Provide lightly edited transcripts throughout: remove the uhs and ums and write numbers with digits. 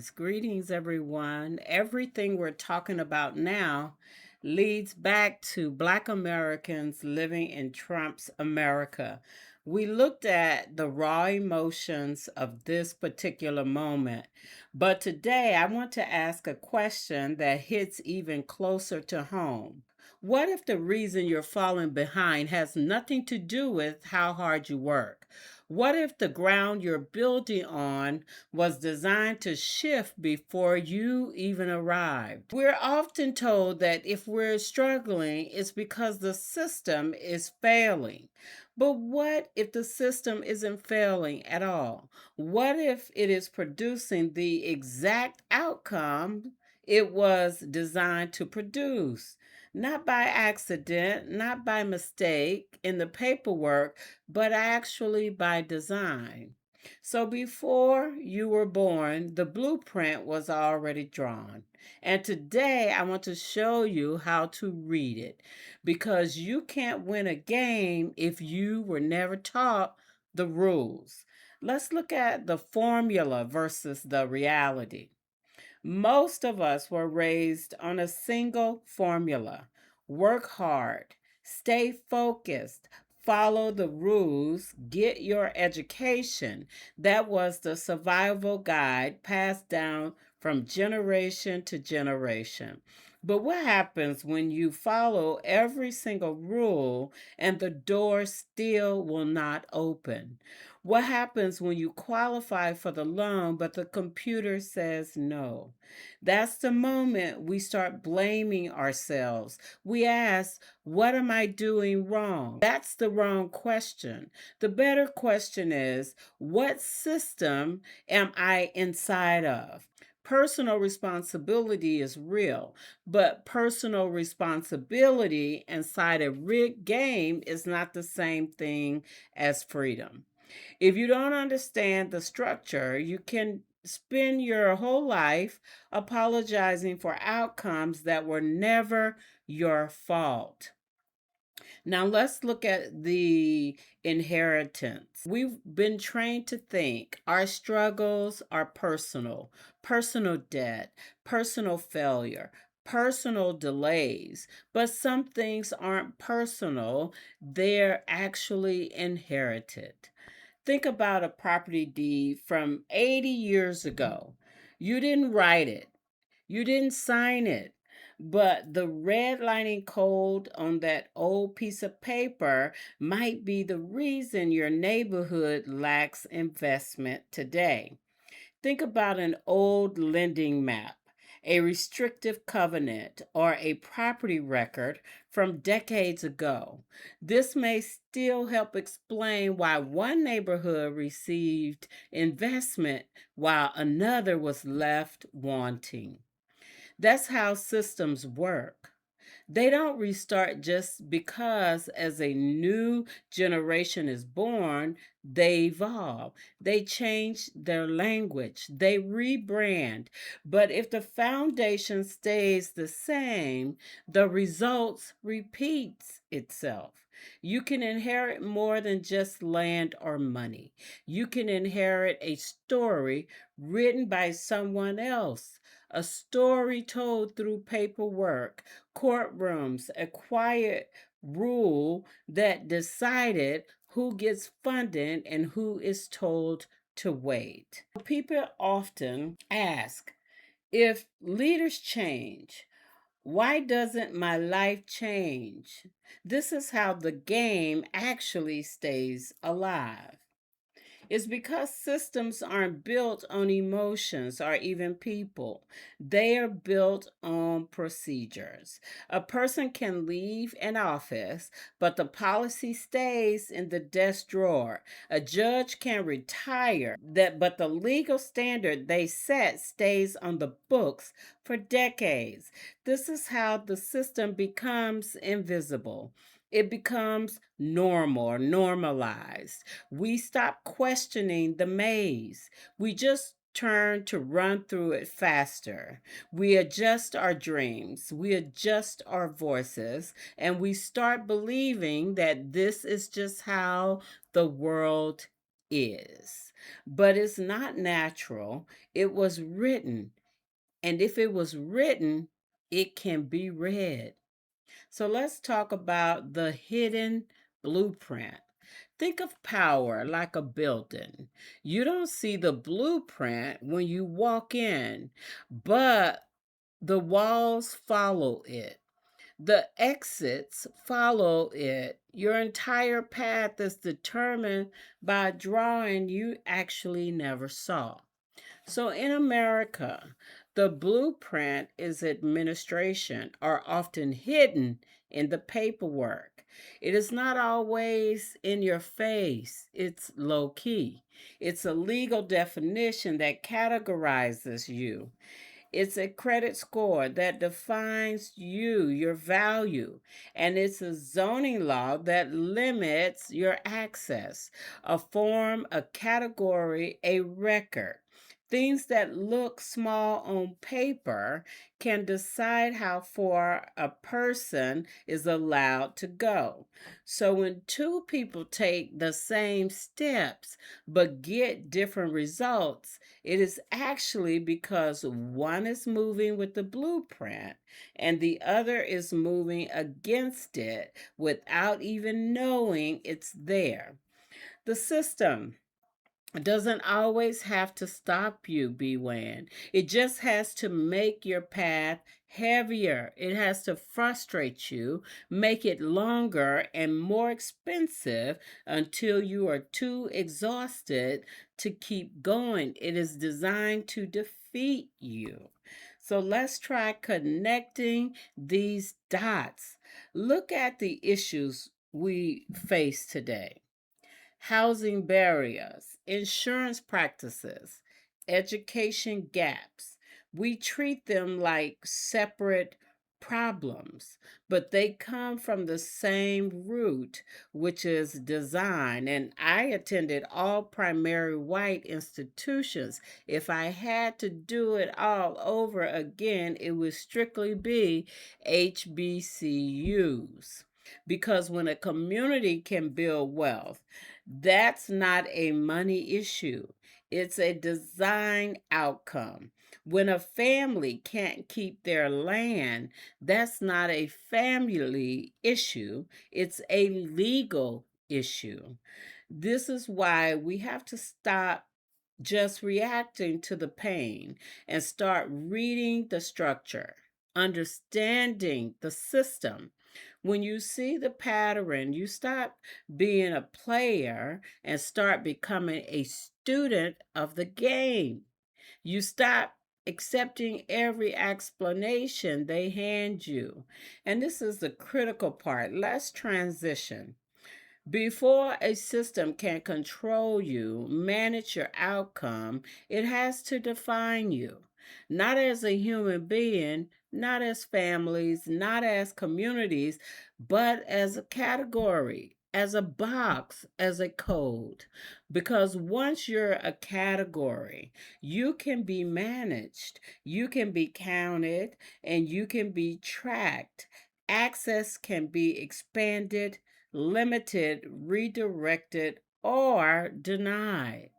Greetings, everyone. Everything we're talking about now leads back to Black Americans living in Trump's America. We looked at the raw emotions of this particular moment, but today I want to ask a question that hits even closer to home. What if the reason you're falling behind has nothing to do with how hard you work? What if the ground you're building on was designed to shift before you even arrived? We're often told that if we're struggling, it's because the system is failing. But what if the system isn't failing at all? What if it is producing the exact outcome it was designed to produce? Not by accident, not by mistake in the paperwork, but actually by design. So before you were born, the blueprint was already drawn. And today I want to show you how to read it, because you can't win a game if you were never taught the rules. Let's look at the formula versus the reality. Most of us were raised on a single formula: work hard, stay focused, follow the rules, get your education. That was the survival guide passed down from generation to generation. But what happens when you follow every single rule and the door still will not open? What happens when you qualify for the loan, but the computer says no? That's the moment we start blaming ourselves. We ask, what am I doing wrong? That's the wrong question. The better question is, what system am I inside of? Personal responsibility is real, but personal responsibility inside a rigged game is not the same thing as freedom. If you don't understand the structure, you can spend your whole life apologizing for outcomes that were never your fault. Now let's look at the inheritance. We've been trained to think our struggles are personal debt, personal failure, personal delays. But some things aren't personal, they're actually inherited. Think about a property deed from 80 years ago. You didn't write it, you didn't sign it, but the redlining code on that old piece of paper might be the reason your neighborhood lacks investment today. Think about an old lending map, a restrictive covenant, or a property record from decades ago. This may still help explain why one neighborhood received investment while another was left wanting. That's how systems work. They don't restart just because, as a new generation is born, they evolve. They change their language. They rebrand. But if the foundation stays the same, the results repeats itself. You can inherit more than just land or money. You can inherit a story written by someone else, a story told through paperwork, courtrooms, a quiet rule that decided who gets funded and who is told to wait. People often ask, if leaders change, why doesn't my life change? This is how the game actually stays alive. It's because systems aren't built on emotions or even people. They are built on procedures. A person can leave an office, but the policy stays in the desk drawer. A judge can retire, but the legal standard they set stays on the books for decades. This is how the system becomes invisible. It becomes normal or normalized. We stop questioning the maze. We just turn to run through it faster. We adjust our dreams, we adjust our voices, and we start believing that this is just how the world is. but it's not natural. It was written, and if it was written, it can be read. So let's talk about the hidden blueprint. Think of power like a building. You don't see the blueprint when you walk in, but the walls follow it. The exits follow it. Your entire path is determined by a drawing you actually never saw. So in America, the blueprint is administration, or often hidden in the paperwork. It is not always in your face, it's low key. It's a legal definition that categorizes you. It's a credit score that defines you, your value, and it's a zoning law that limits your access, a form, a category, a record. Things that look small on paper can decide how far a person is allowed to go. So when two people take the same steps but get different results, it is actually because one is moving with the blueprint and the other is moving against it without even knowing it's there. The system doesn't always have to stop you, BWAN. It just has to make your path heavier. It has to frustrate you, make it longer and more expensive until you are too exhausted to keep going. It is designed to defeat you. So let's try connecting these dots. Look at the issues we face today: housing barriers, insurance practices, education gaps. We treat them like separate problems, but they come from the same root, which is design. And I attended all primary white institutions. If I had to do it all over again, it would strictly be HBCUs. Because when a community can build wealth, that's not a money issue. It's a design outcome. When a family can't keep their land, that's not a family issue. It's a legal issue. This is why we have to stop just reacting to the pain and start reading the structure, understanding the system. When you see the pattern, you stop being a player and start becoming a student of the game. You stop accepting every explanation they hand you. And this is the critical part. Let's transition. Before a system can control you, manage your outcome, it has to define you. Not as a human being, not as families, not as communities, but as a category, as a box, as a code. Because once you're a category, you can be managed, you can be counted, and you can be tracked. Access can be expanded, limited, redirected, or denied.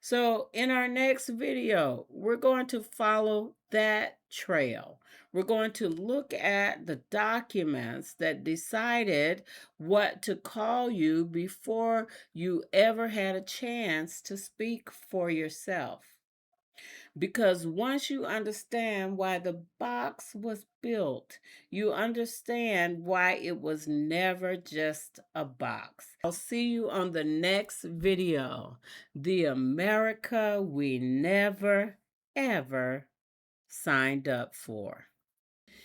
So in our next video, we're going to follow that trail. We're going to look at the documents that decided what to call you before you ever had a chance to speak for yourself. Because once you understand why the box was built, you understand why it was never just a box. I'll see you on the next video. The America we never, ever signed up for.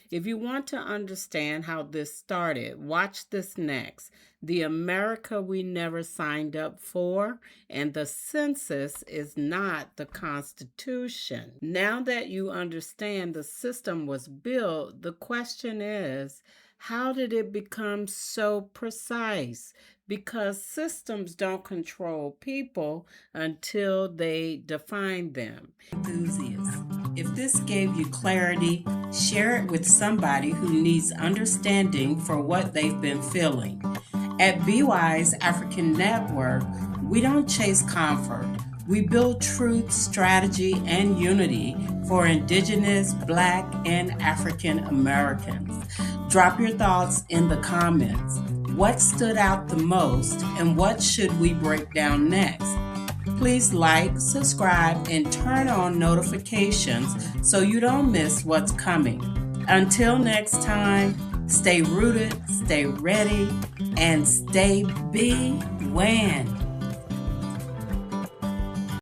If you want to understand how this started, watch this next. The America we never signed up for, and the census is not the Constitution. Now that you understand the system was built, the question is, how did it become so precise? Because systems don't control people until they define them. Enthusiasts. If this gave you clarity, share it with somebody who needs understanding for what they've been feeling. At BWise African Network, we don't chase comfort, We build truth, strategy, and unity for Indigenous, Black, and African Americans. Drop your thoughts in the comments. What stood out the most, and what should we break down next? Please like, subscribe, and turn on notifications so you don't miss what's coming. Until next time, stay rooted, stay ready, and stay BWAN.